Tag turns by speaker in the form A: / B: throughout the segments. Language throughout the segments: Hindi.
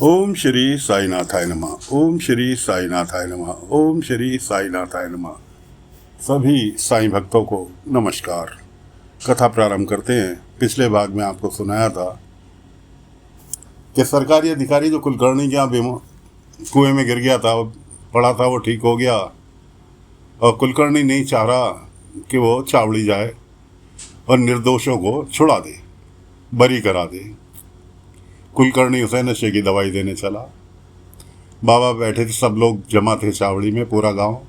A: ओम श्री साईनाथाय नमः। ओम श्री साईनाथाय नमः। ओम श्री साईनाथाय नमः। सभी साईं भक्तों को नमस्कार। कथा प्रारंभ करते हैं। पिछले भाग में आपको सुनाया था कि सरकारी अधिकारी जो कुलकर्णी के यहाँ कुएं में गिर गया था, पड़ा था, वो ठीक हो गया और कुलकर्णी नहीं चाह रहा कि वो चावड़ी जाए और निर्दोषों को छुड़ा दे, बरी करा दे। कुलकर्णी उसे नशे की दवाई देने चला। बाबा बैठे थे, सब लोग जमा थे चावड़ी में, पूरा गांव।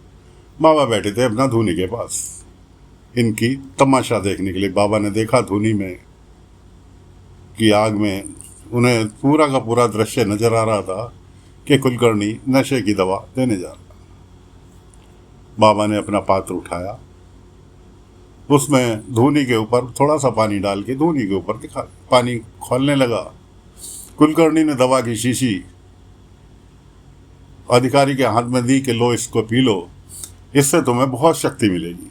A: बाबा बैठे थे अपना धूनी के पास, इनकी तमाशा देखने के लिए। बाबा ने देखा धूनी में कि आग में उन्हें पूरा का पूरा दृश्य नजर आ रहा था कि कुलकर्णी नशे की दवा देने जा रहा। बाबा ने अपना पात्र उठाया, उसमें धूनी के ऊपर थोड़ा सा पानी डाल के धूनी के ऊपर दिखा, पानी खोलने लगा। कुलकर्णी ने दवा की शीशी अधिकारी के हाथ में दी कि लो, इसको पी लो, इससे तुम्हें बहुत शक्ति मिलेगी,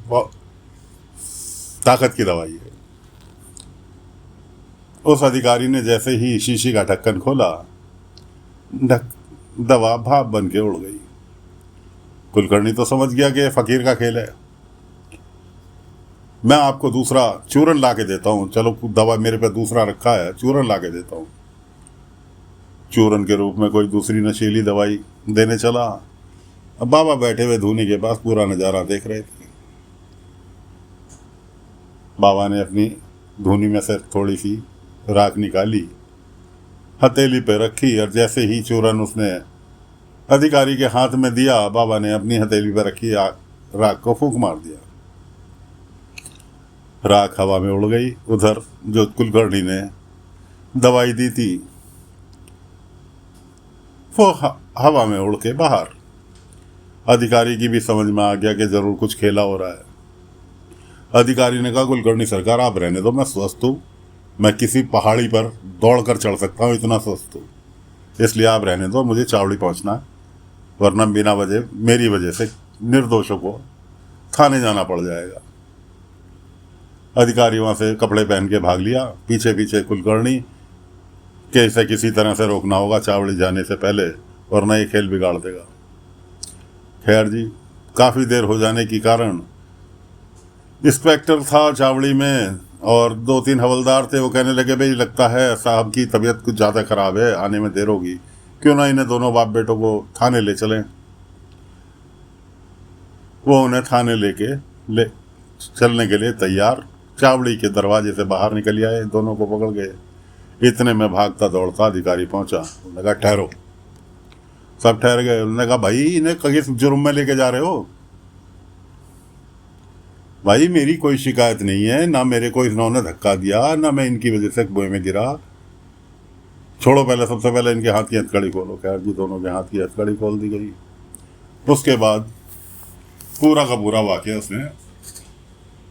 A: बहुत ताकत की दवाई है। उस अधिकारी ने जैसे ही शीशी का ढक्कन खोला, दवा भाप बन के उड़ गई। कुलकर्णी तो समझ गया कि फकीर का खेल है। मैं आपको दूसरा चूरन ला के देता हूँ, चलो दवा मेरे पे दूसरा रखा है, चूरन ला के देता हूँ। चूरन के रूप में कोई दूसरी नशीली दवाई देने चला। अब बाबा बैठे हुए धूनी के पास पूरा नज़ारा देख रहे थे। बाबा ने अपनी धूनी में से थोड़ी सी राख निकाली, हथेली पे रखी और जैसे ही चूरन उसने अधिकारी के हाथ में दिया, बाबा ने अपनी हथेली पे रखी राख को फूंक मार दिया। राख हवा में उड़ गई। उधर जो कुलकर्णी ने दवाई दी थी वो हवा में उड़ के बाहर। अधिकारी की भी समझ में आ गया कि जरूर कुछ खेला हो रहा है। अधिकारी ने कहा, कुलकर्णी सरकार आप रहने दो, मैं स्वस्थ हूँ, मैं किसी पहाड़ी पर दौड़ कर चढ़ सकता हूँ, इतना स्वस्थ हूँ, इसलिए आप रहने दो, मुझे चावड़ी पहुँचना है, वरना बिना वजह मेरी वजह से निर्दोषों को थाने जाना पड़ जाएगा। अधिकारी वहाँ से कपड़े पहन के भाग लिया, पीछे पीछे कुलकर्णी कि इसे किसी तरह से रोकना होगा चावड़ी जाने से पहले, वरना ये खेल बिगाड़ देगा। खैर जी, काफ़ी देर हो जाने के कारण इंस्पेक्टर था चावड़ी में और 2-3 हवलदार थे। वो कहने लगे, भाई लगता है साहब की तबीयत कुछ ज़्यादा ख़राब है, आने में देर होगी, क्यों ना इन्हें दोनों बाप बेटों को थाने ले चलें। वो उन्हें थाने ले चलने के लिए तैयार चावड़ी के दरवाजे से बाहर निकल आए, दोनों को पकड़ गए। इतने में भागता दौड़ता अधिकारी पहुंचा। उन्होंने कहा, ठहरो। सब ठहर गए। उन्होंने कहा, भाई इन्हें किस जुर्म में लेके जा रहे हो? भाई मेरी कोई शिकायत नहीं है, ना मेरे को इन्होंने धक्का दिया, ना मैं इनकी वजह से कुएं में गिरा। छोड़ो, पहले सबसे पहले इनके हाथ की हथकड़ी खोलो। खैर जी, दोनों के हाथ की हथकड़ी खोल दी गई। उसके बाद पूरा का पूरा वाकया उसने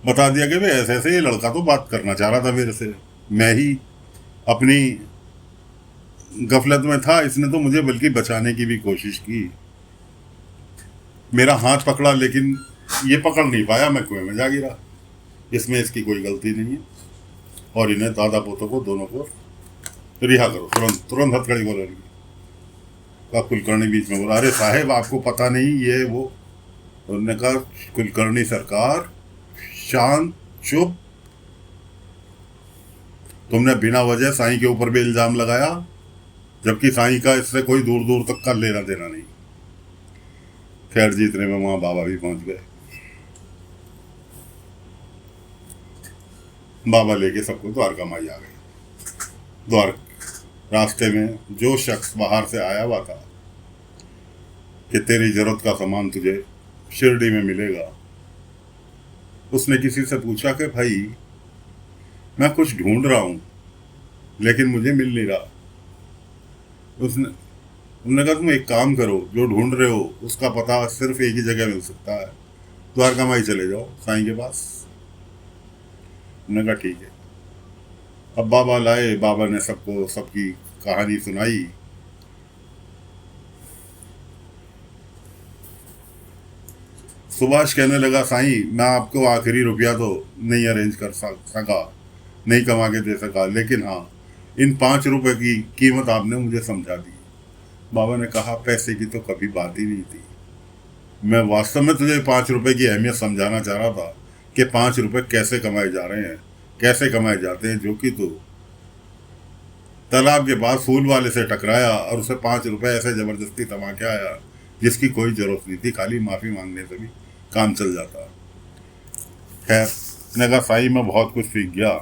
A: बता दिया कि भाई ऐसे ऐसे ये लड़का तो बात करना चाह रहा था मेरे से, मैं ही अपनी गफलत में था, इसने तो मुझे बल्कि बचाने की भी कोशिश की, मेरा हाथ पकड़ा लेकिन ये पकड़ नहीं पाया, मैं कुएं में जा गिरा, इसमें इसकी कोई गलती नहीं है और इन्हें दादा पोतों को दोनों को रिहा करो, तुरंत तुरंत हथकड़ी बोलेगी। का कुलकर्णी बीच में बोला, अरे साहेब आपको पता नहीं ये वो। उन्होंने कहा, कुलकर्णी सरकार शांत, चुप, तुमने बिना वजह साईं के ऊपर भी इल्जाम लगाया, जबकि साईं का इससे कोई दूर दूर तक का लेना देना नहीं। खैर जी, इतने में वहां बाबा भी पहुंच गए। बाबा लेके सबको द्वारका माई आ गए। रास्ते में जो शख्स बाहर से आया हुआ था कि तेरी जरूरत का सामान तुझे शिरडी में मिलेगा, उसने किसी से पूछा कि भाई मैं कुछ ढूंढ रहा हूं लेकिन मुझे मिल नहीं रहा। उन्होंने कहा, तुम एक काम करो, जो ढूंढ रहे हो उसका पता सिर्फ एक ही जगह मिल सकता है, द्वारका माई चले जाओ साईं के पास। उन्होंने कहा ठीक है। अब बाबा लाए, बाबा ने सबको सबकी कहानी सुनाई। सुभाष कहने लगा, साईं मैं आपको आखिरी रुपया तो नहीं अरेंज कर सका, नहीं कमा के दे सका, लेकिन हाँ इन 5 रुपए की कीमत आपने मुझे समझा दी। बाबा ने कहा, पैसे की तो कभी बात ही नहीं थी, मैं वास्तव में तुझे 5 रुपए की अहमियत समझाना चाह रहा था कि 5 रुपए कैसे कमाए जा रहे हैं, कैसे कमाए जाते हैं। जो कि तू तालाब के पास फूल वाले से टकराया और उसे 5 रुपए ऐसे जबरदस्ती थमा के आया जिसकी कोई जरूरत नहीं थी, खाली माफी मांगने से भी काम चल जाता। खैर, मैंने कहा साईं मैं बहुत कुछ सीख गया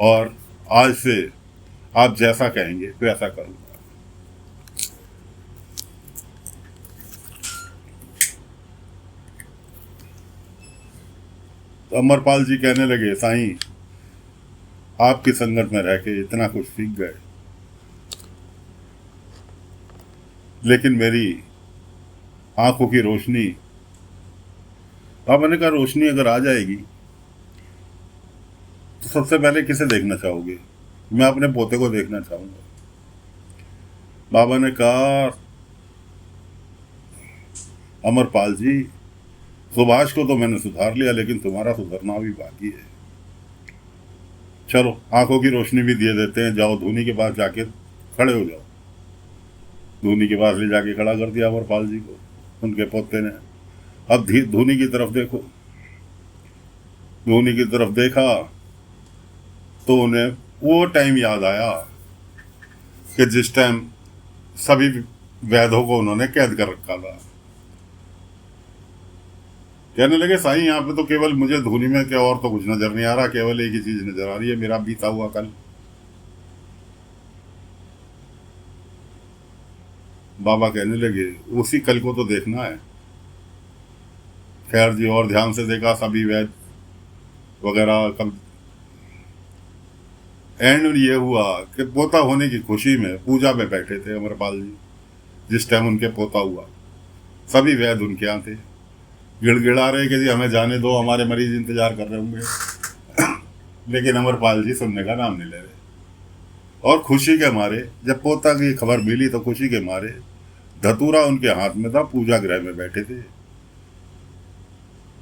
A: और आज से आप जैसा कहेंगे वैसा करूंगा। तो अमरपाल जी कहने लगे, साईं आपकी संगत में रह के इतना कुछ सीख गए, लेकिन मेरी आंखों की रोशनी, मैंने कहा रोशनी अगर आ जाएगी तो सबसे पहले किसे देखना चाहोगे? मैं अपने पोते को देखना चाहूंगा। बाबा ने कहा, अमरपाल जी सुभाष को तो मैंने सुधार लिया, लेकिन तुम्हारा सुधरना भी बाकी है। चलो आंखों की रोशनी भी दे देते हैं, जाओ धोनी के पास जाके खड़े हो जाओ। धोनी के पास ले जाके खड़ा कर दिया अमरपाल जी को उनके पोते ने। अब धोनी की तरफ देखो। धोनी की तरफ देखा तो उन्हें वो टाइम याद आया कि जिस टाइम सभी वैधों को उन्होंने कैद कर रखा था। कहने लगे, साईं यहाँ पे तो केवल मुझे धोनी में क्या और तो कुछ नजर नहीं आ रहा, केवल एक ही चीज नजर आ रही है, मेरा बीता हुआ कल। बाबा कहने लगे, उसी कल को तो देखना है। खैर जी, और ध्यान से देखा सभी वैद वगैरह। कब एंड ये हुआ कि पोता होने की खुशी में पूजा में बैठे थे अमरपाल जी। जिस टाइम उनके पोता हुआ सभी वैद उनके यहाँ थे, गिड़गिड़ा रहे कि जी हमें जाने दो, हमारे मरीज इंतजार कर रहे होंगे। लेकिन अमरपाल जी सुनने का नाम नहीं ले रहे। और खुशी के मारे, जब पोता की खबर मिली तो खुशी के मारे धतूरा उनके हाथ में था, पूजा गृह में बैठे थे।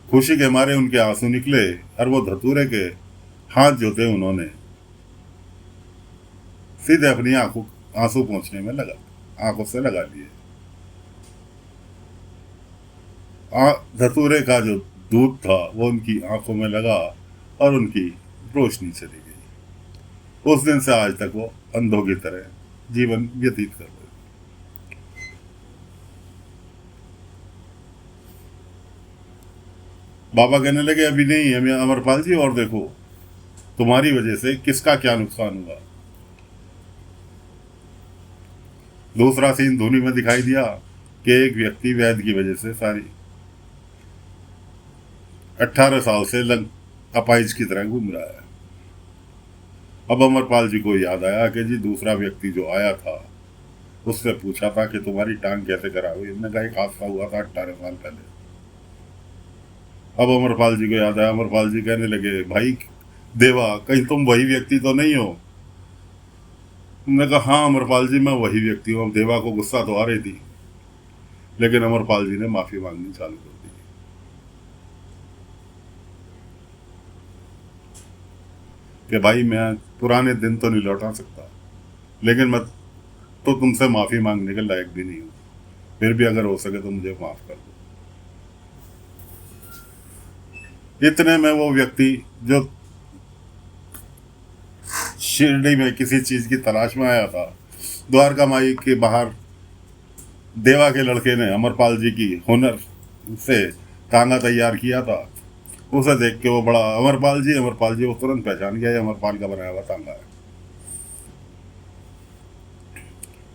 A: खुशी के मारे उनके आंसू निकले और वो धतूरे के हाथ जो थे उन्होंने सीधे अपनी आंखों आंसू पहुंचने में आंखों से लगा लिए। धतूरे का जो दूध था वो उनकी आंखों में लगा और उनकी रोशनी चली गई। उस दिन से आज तक वो अंधों की तरह जीवन व्यतीत कर रहे। बाबा कहने लगे, अभी नहीं है अमरपाल जी, और देखो तुम्हारी वजह से किसका क्या नुकसान हुआ। दूसरा सीन धोनी में दिखाई दिया कि एक व्यक्ति वैद की वजह से सारी 18 साल से अपाइज की तरह घूम रहा है। अब अमरपाल जी को याद आया कि जी दूसरा व्यक्ति जो आया था उससे पूछा था कि तुम्हारी टांग कैसे करा हुई। इन्होंने कहा एक हादसा हुआ था 18 साल पहले। अब अमरपाल जी को याद आया। अमरपाल जी कहने लगे, भाई देवा कहीं तुम वही व्यक्ति तो नहीं हो? उन्होंने कहा, हाँ अमरपाल जी मैं वही व्यक्ति हूँ। अब देवा को गुस्सा तो आ रही थी, लेकिन अमरपाल जी ने माफी मांगनी चालू कर दी कि भाई मैं पुराने दिन तो नहीं लौटा सकता, लेकिन मैं तो तुमसे माफी मांगने के लायक भी नहीं हूं, फिर भी अगर हो सके तो मुझे माफ कर दो। इतने में वो व्यक्ति जो शिरडी में किसी चीज की तलाश में आया था, द्वारका माई के बाहर देवा के लड़के ने अमरपाल जी की हुनर से तांगा तैयार किया था। उसे देख के वो बड़ा अमरपाल जी वो तुरंत पहचान गया, अमरपाल का बनाया हुआ तांगा है।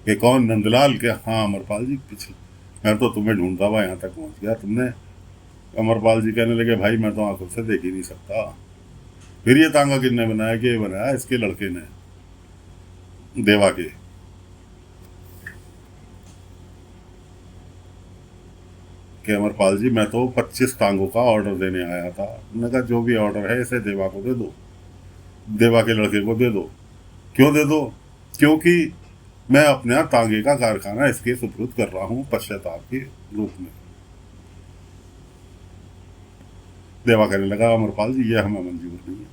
A: कि कौन? नंदलाल? के हाँ अमरपाल जी, पीछे मैं तो तुम्हें ढूंढता हुआ यहाँ तक पहुँच गया, तुमने। अमरपाल जी कहने लगे, भाई मैं तो आंखों से देख ही नहीं सकता। फिर ये तांगा किसने बनाया? कि बनाया इसके लड़के ने, देवा के। कि अमरपाल जी मैं तो 25 टांगों का ऑर्डर देने आया था। उन्होंने कहा जो भी ऑर्डर है इसे देवा को दे दो, देवा के लड़के को दे दो। क्यों दे दो? क्योंकि मैं अपना तांगे का कारखाना इसके सुपुर्द कर रहा हूँ पश्चाताप के रूप में। देवा कहने लगा, अमरपाल जी ये हमें मंजूर नहीं है।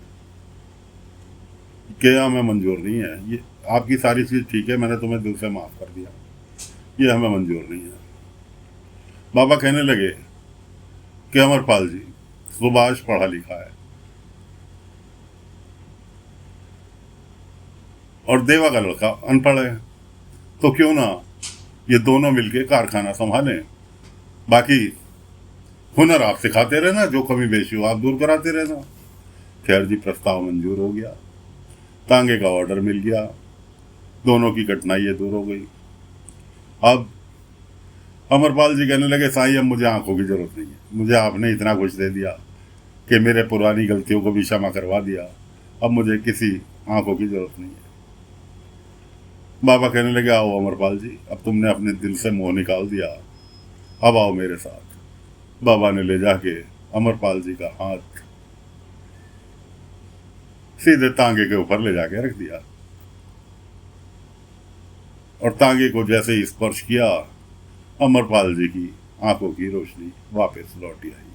A: कि हमें मंजूर नहीं है, ये आपकी सारी चीज़ ठीक है, मैंने तुम्हें दिल से माफ़ कर दिया, ये हमें मंजूर नहीं है। बाबा कहने लगे कि अमरपाल जी, सुभाष पढ़ा लिखा है और देवा का लड़का अनपढ़ है, तो क्यों ना ये दोनों मिलके कारखाना संभालें, बाकी हुनर आप सिखाते रहना, जो कमी बेशी हो आप दूर कराते रहना। खैर जी, प्रस्ताव मंजूर हो गया, तांगे का ऑर्डर मिल गया, दोनों की कठिनाइयाँ दूर हो गई। अब अमरपाल जी कहने लगे, साईं अब मुझे आंखों की जरूरत नहीं है, मुझे आपने इतना कुछ दे दिया कि मेरे पुरानी गलतियों को भी क्षमा करवा दिया, अब मुझे किसी आंखों की जरूरत नहीं है। बाबा कहने लगे, आओ अमरपाल जी, अब तुमने अपने दिल से मोह निकाल दिया, अब आओ मेरे साथ। बाबा ने ले जाके अमरपाल जी का हाथ सीधे तांगे के ऊपर ले जाके रख दिया और तांगे को जैसे ही स्पर्श किया, अमरपाल जी की आंखों की रोशनी वापस लौटी आई।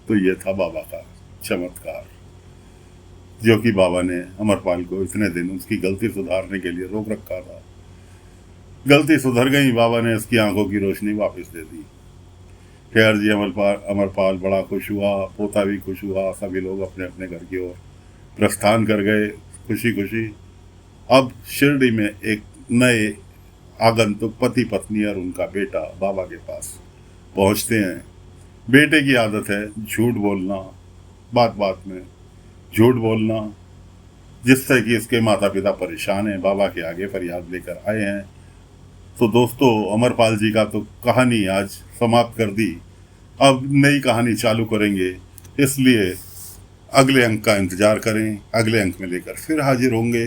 A: तो ये था बाबा का चमत्कार, जो कि बाबा ने अमरपाल को इतने दिन उसकी गलती सुधारने के लिए रोक रखा था। गलती सुधर गई, बाबा ने उसकी आंखों की रोशनी वापस दे दी। खैर जी, अमरपाल बड़ा खुश हुआ, पोता भी खुश हुआ, सभी लोग अपने अपने घर की ओर प्रस्थान कर गए खुशी खुशी। अब शिरडी में एक नए आगंतुक पति पत्नी और उनका बेटा बाबा के पास पहुंचते हैं। बेटे की आदत है झूठ बोलना, बात बात में झूठ बोलना, जिससे कि इसके माता पिता परेशान हैं, बाबा के आगे फरियाद लेकर आए हैं। तो दोस्तों, अमरपाल जी का तो कहानी आज समाप्त कर दी, अब नई कहानी चालू करेंगे, इसलिए अगले अंक का इंतजार करें। अगले अंक में लेकर फिर हाजिर होंगे।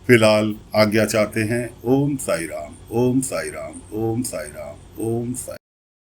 A: फिलहाल आज्ञा चाहते हैं। ओम साई राम, ओम साई राम, ओम साई राम, ओम साई।